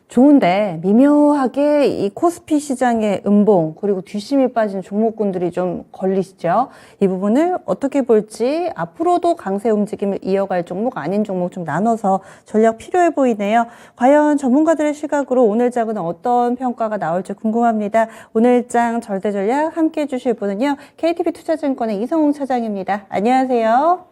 좋은데 미묘하게 이 코스피 시장의 음봉 그리고 뒷심이 빠진 종목군들이 좀 걸리시죠. 이 부분을 어떻게 볼지 앞으로도 강세 움직임을 이어갈 종목 아닌 종목 좀 나눠서 전략 필요해 보이네요. 과연 전문가들의 시각으로 오늘 장은 어떤 평가가 나올지 궁금합니다. 오늘 장 절대 전략 함께 해주실 분은요. KTB 투자증권의 이성웅 차장입니다. 안녕하세요.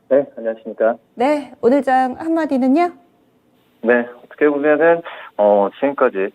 네, 안녕하십니까. 네, 오늘 장 한마디는요? 네, 어떻게 보면은, 지금까지,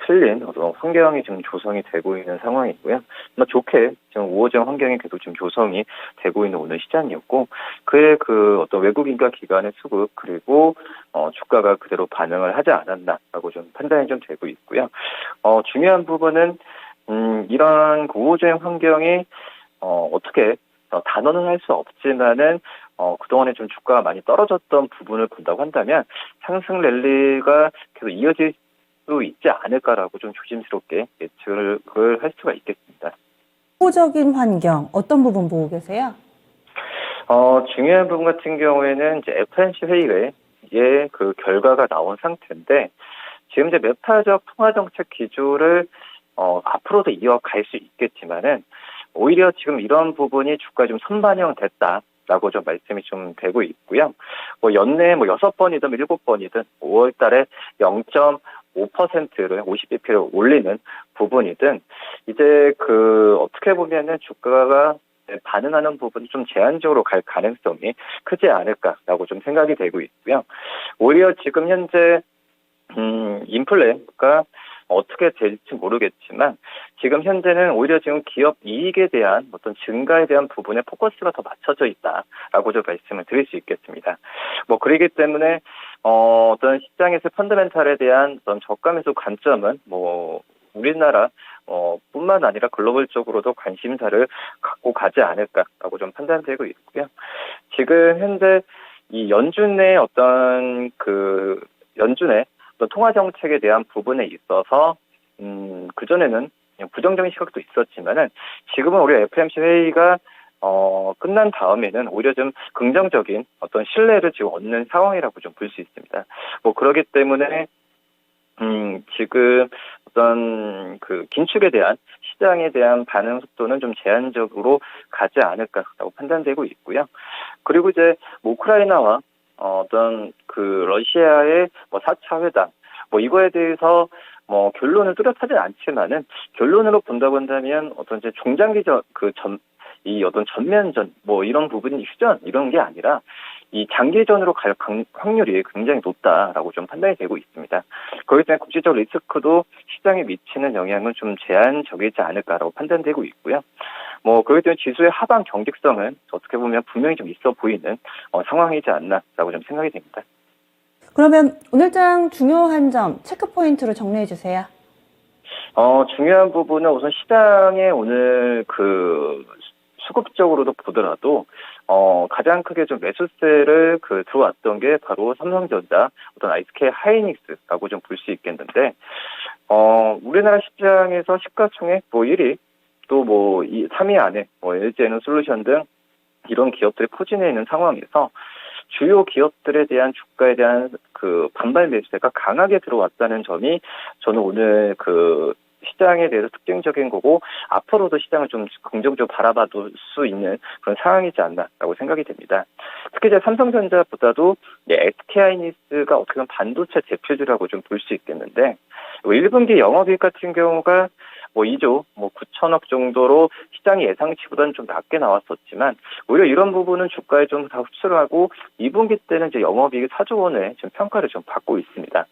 틀린 어떤 환경이 지금 조성이 되고 있는 상황이고요. 좋게 지금 우호적 환경이 계속 지금 조성이 되고 있는 오늘 시장이었고, 그의 그 어떤 외국인과 기관의 수급, 그리고, 주가가 그대로 반응을 하지 않았나라고 좀 판단이 좀 되고 있고요. 중요한 부분은, 이런 그 우호적 환경이, 어떻게, 단언은 할 수 없지만은, 그동안에 좀 주가가 많이 떨어졌던 부분을 본다고 한다면 상승 랠리가 계속 이어질 수 있지 않을까라고 좀 조심스럽게 예측을 할 수가 있겠습니다. 우호적인 환경 어떤 부분 보고 계세요? 중요한 부분 같은 경우에는 이제 FOMC 회의에 그 결과가 나온 상태인데 지금 이제 매파적 통화 정책 기조를 앞으로도 이어갈 수 있겠지만은 오히려 지금 이런 부분이 주가에 좀 선반영됐다. 라고 좀 말씀이 좀 되고 있고요. 연내 6번이든 7번이든 5월 달에 0.5%를 50bp를 올리는 부분이든 이제 어떻게 보면은 주가가 반응하는 부분이 좀 제한적으로 갈 가능성이 크지 않을까라고 좀 생각이 되고 있고요. 오히려 지금 현재 인플레가 어떻게 될지 모르겠지만 지금 현재는 오히려 지금 기업 이익에 대한 어떤 증가에 대한 부분에 포커스가 더 맞춰져 있다라고 좀 말씀을 드릴 수 있겠습니다. 그러기 때문에 어떤 시장에서 펀더멘탈에 대한 어떤 저가 매수 관점은 우리나라 뿐만 아니라 글로벌적으로도 관심사를 갖고 가지 않을까라고 좀 판단되고 있고요. 지금 현재 이 연준의 어떤 연준의 통화 정책에 대한 부분에 있어서 그전에는 부정적인 시각도 있었지만은 지금은 우리 FOMC 회의가 끝난 다음에는 오히려 좀 긍정적인 어떤 신뢰를 지금 얻는 상황이라고 좀 볼 수 있습니다. 그러기 때문에 지금 어떤 긴축에 대한 시장에 대한 반응 속도는 좀 제한적으로 가지 않을까라고 판단되고 있고요. 그리고 이제 우크라이나와 어떤 러시아의 4차 회담 이거에 대해서 결론을 뚜렷하진 않지만은 결론으로 본다고 한다면 어떤 이제 중장기적 이 어떤 전면전 이런 부분이 휴전 이런 게 아니라 이 장기전으로 갈 확률이 굉장히 높다라고 좀 판단이 되고 있습니다. 거기에 대한 국제적 리스크도 시장에 미치는 영향은 좀 제한적이지 않을까라고 판단되고 있고요. 그에 대한 지수의 하방 경직성은 어떻게 보면 분명히 좀 있어 보이는 상황이지 않나라고 좀 생각이 됩니다. 그러면 오늘장 중요한 점 체크 포인트로 정리해 주세요. 중요한 부분은 우선 시장에 오늘 수급적으로도 보더라도 가장 크게 좀 매수세를 들어왔던 게 바로 삼성전자, 어떤 SK 하이닉스라고 좀 볼 수 있겠는데 우리나라 시장에서 시가총액 1위 또 3위 안에 LG에너솔루션 등 이런 기업들이 포진해 있는 상황에서 주요 기업들에 대한 주가에 대한 반발 매수세가 강하게 들어왔다는 점이 저는 오늘 시장에 대해서 특징적인 거고 앞으로도 시장을 좀 긍정적으로 바라봐둘 수 있는 그런 상황이지 않나라고 생각이 됩니다. 특히 이제 삼성전자보다도 SK하이닉스가 어떻게 보면 반도체 대표주라고 좀 볼 수 있겠는데 1분기 영업이익 같은 경우가 2조 9천억 정도로 시장의 예상치보다는 좀 낮게 나왔었지만 오히려 이런 부분은 주가에 좀 다 흡수를 하고 2분기 때는 이제 영업이익이 4조 원의 지금 평가를 좀 받고 있습니다.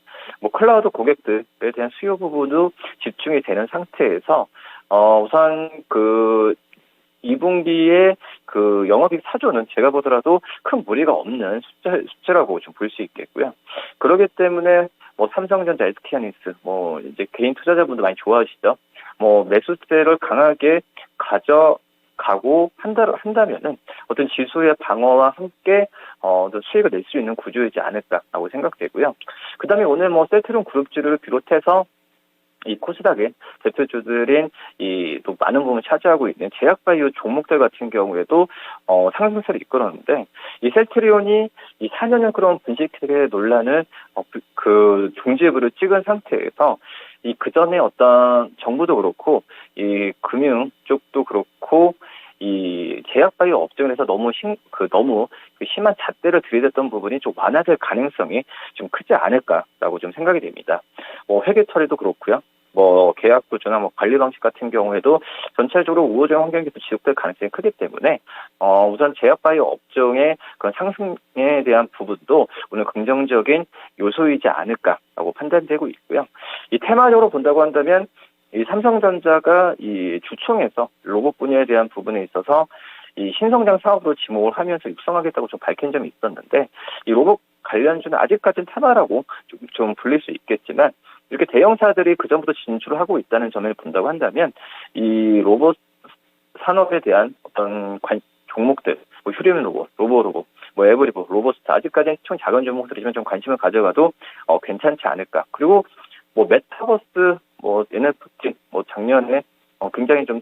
클라우드 고객들에 대한 수요 부분도 집중이 되는 상태에서 우선 2분기에 영업이익 4조는 제가 보더라도 큰 무리가 없는 숫자라고 좀 볼 수 있겠고요. 그렇기 때문에 삼성전자, SK하이닉스 이제 개인 투자자분들 많이 좋아하시죠. 매수세를 강하게 가져가고 한다면은 어떤 지수의 방어와 함께 수익을 낼 수 있는 구조이지 않을까라고 생각되고요. 그다음에 오늘 셀트리온 그룹주를 비롯해서 이 코스닥의 대표주들인 또 많은 부분을 차지하고 있는 제약바이오 종목들 같은 경우에도 상승세를 이끌었는데 이 셀트리온이 이 4년형 그런 분식회계 논란을 그 종지부를 찍은 상태에서 이 그전에 어떤 정부도 그렇고 이 금융 쪽도 그렇고 이 제약바이오 업종에서 너무 심한 잣대를 들이댔던 부분이 좀 완화될 가능성이 좀 크지 않을까라고 좀 생각이 됩니다. 뭐 회계 처리도 그렇고요. 뭐 계약 구조나 뭐 관리 방식 같은 경우에도 전체적으로 우호적 환경이 계속 지속될 가능성이 크기 때문에 우선 제약바이오 업종의 그런 상승에 대한 부분도 오늘 긍정적인 요소이지 않을까라고 판단되고 있고요. 이 테마적으로 본다고 한다면 이 삼성전자가 이 주총에서 로봇 분야에 대한 부분에 있어서 이 신성장 사업으로 지목을 하면서 육성하겠다고 좀 밝힌 점이 있었는데 이 로봇 관련주는 아직까지는 테마라고 좀 불릴 수 있겠지만 이렇게 대형사들이 그전부터 진출을 하고 있다는 점을 본다고 한다면 이 로봇 산업에 대한 어떤 종목들, 뭐 휴대용 로봇, 로봇, 뭐 에브리보, 로봇스타 아직까지는 총 작은 종목들이지만 좀 관심을 가져가도 괜찮지 않을까. 그리고 뭐 메타버스, 뭐 NFT, 뭐 작년에 굉장히 좀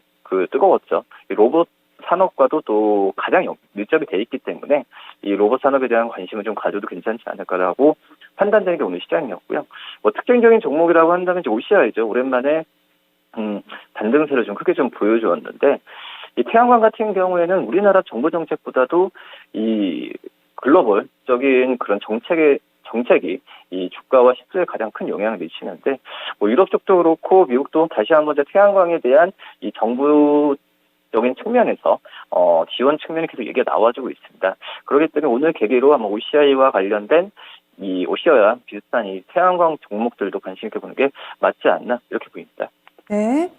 뜨거웠죠. 이 로봇 산업과도 또 가장 밀접이 돼 있기 때문에 이 로봇 산업에 대한 관심을 좀 가져도 괜찮지 않을까라고 판단되는 게 오늘 시장이었고요. 뭐 특징적인 종목이라고 한다면 이제 OCI죠. 오랜만에 반등세를 좀 크게 좀 보여주었는데 이 태양광 같은 경우에는 우리나라 정부 정책보다도 이 글로벌적인 그런 정책이 이 주가와 시세에 가장 큰 영향을 미치는데 뭐 유럽 쪽도 그렇고 미국도 다시 한번 태양광에 대한 이 정부적인 측면에서 지원 측면이 계속 얘기가 나와주고 있습니다. 그렇기 때문에 오늘 계기로 아마 OCI와 관련된 이 OCI와 비슷한 이 태양광 종목들도 관심 있게 보는 게 맞지 않나 이렇게 보입니다. 네.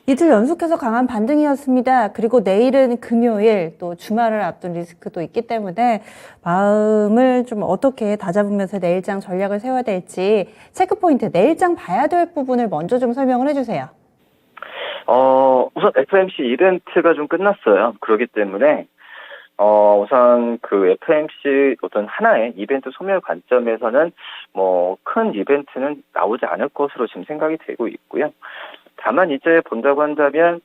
이틀 연속해서 강한 반등이었습니다. 그리고 내일은 금요일 또 주말을 앞둔 리스크도 있기 때문에 마음을 좀 어떻게 다잡으면서 내일장 전략을 세워야 될지 체크포인트, 내일장 봐야 될 부분을 먼저 좀 설명을 해주세요. 우선 FMC 이벤트가 좀 끝났어요. 그렇기 때문에 우선 그 FMC 어떤 하나의 이벤트 소멸 관점에서는 뭐 큰 이벤트는 나오지 않을 것으로 지금 생각이 되고 있고요. 다만 이제 본다고 한다면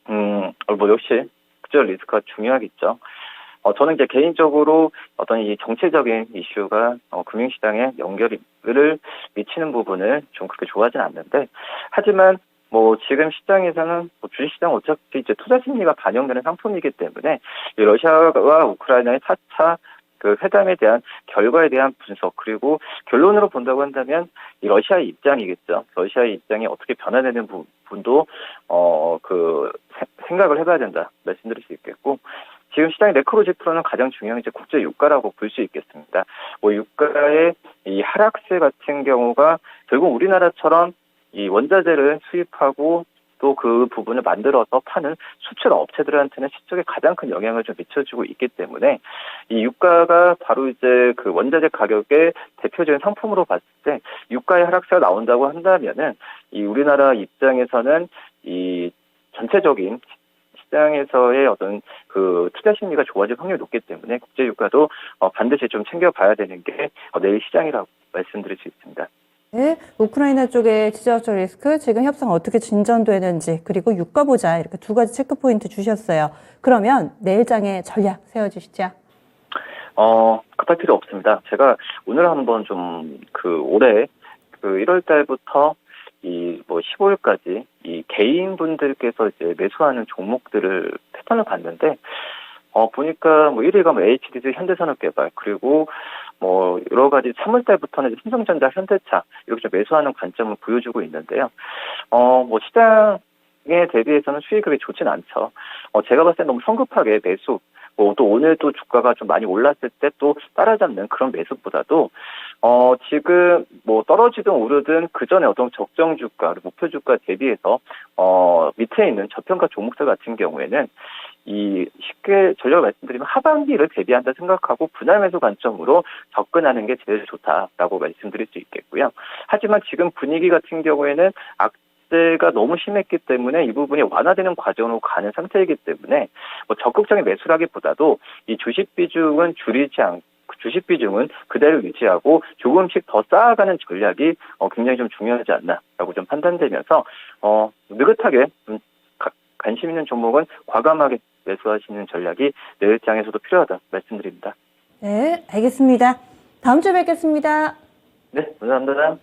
뭐 역시 국제 리스크가 중요하겠죠. 저는 이제 개인적으로 어떤 이 정치적인 이슈가 금융시장에 연결을 미치는 부분을 좀 그렇게 좋아하진 않는데, 하지만 뭐 지금 시장에서는 뭐 주식시장 어차피 이제 투자 심리가 반영되는 상품이기 때문에 이 러시아와 우크라이나의 4차 그 회담에 대한 결과에 대한 분석, 그리고 결론으로 본다고 한다면 이 러시아의 입장이겠죠. 러시아의 입장이 어떻게 변화되는 부분도 생각을 해봐야 된다 말씀드릴 수 있겠고, 지금 시장의 매크로지표로는 가장 중요한 이제 국제 유가라고 볼 수 있겠습니다. 뭐 유가의 이 하락세 같은 경우가 결국 우리나라처럼 이 원자재를 수입하고 또 그 부분을 만들어서 파는 수출 업체들한테는 실적에 가장 큰 영향을 좀 미쳐주고 있기 때문에 이 유가가 바로 이제 그 원자재 가격의 대표적인 상품으로 봤을 때 유가의 하락세가 나온다고 한다면은 이 우리나라 입장에서는 이 전체적인 시장에서의 어떤 그 투자 심리가 좋아질 확률이 높기 때문에 국제 유가도 반드시 좀 챙겨봐야 되는 게 내일 시장이라고 말씀드릴 수 있습니다. 네, 우크라이나 쪽의 지정학적 리스크, 지금 협상 어떻게 진전되는지, 그리고 유가 보자, 이렇게 두 가지 체크포인트 주셨어요. 그러면 내일장의 전략 세워주시죠. 급할 필요 없습니다. 제가 오늘 한번 좀 올해 1월 달부터 이 뭐 15일까지 이 개인분들께서 이제 매수하는 종목들을 패턴을 봤는데, 보니까 뭐 1위가 뭐 HDD 현대산업개발, 그리고 뭐 여러 가지 3월 달부터는 삼성전자, 현대차 이렇게 좀 매수하는 관점을 보여주고 있는데요. 뭐 시장에 대비해서는 수익이 그렇게 좋진 않죠. 제가 봤을 때 너무 성급하게 매수, 뭐 또 오늘 또 주가가 좀 많이 올랐을 때 또 따라잡는 그런 매수보다도 지금 뭐 떨어지든 오르든 그 전에 어떤 적정 주가, 목표 주가 대비해서 밑에 있는 저평가 종목들 같은 경우에는 이 쉽게 전략을 말씀드리면 하반기를 대비한다 생각하고 분할 매수 관점으로 접근하는 게 제일 좋다라고 말씀드릴 수 있겠고요. 하지만 지금 분위기 같은 경우에는 악재가 너무 심했기 때문에 이 부분이 완화되는 과정으로 가는 상태이기 때문에 뭐 적극적인 매수라기보다도 이 주식 비중은 주식 비중은 그대로 유지하고 조금씩 더 쌓아가는 전략이 굉장히 좀 중요하지 않나라고 좀 판단되면서 느긋하게 관심 있는 종목은 과감하게 매수하시는 전략이 내일장에서도 필요하다 말씀드립니다. 네, 알겠습니다. 다음 주에 뵙겠습니다. 네. 네, 감사합니다.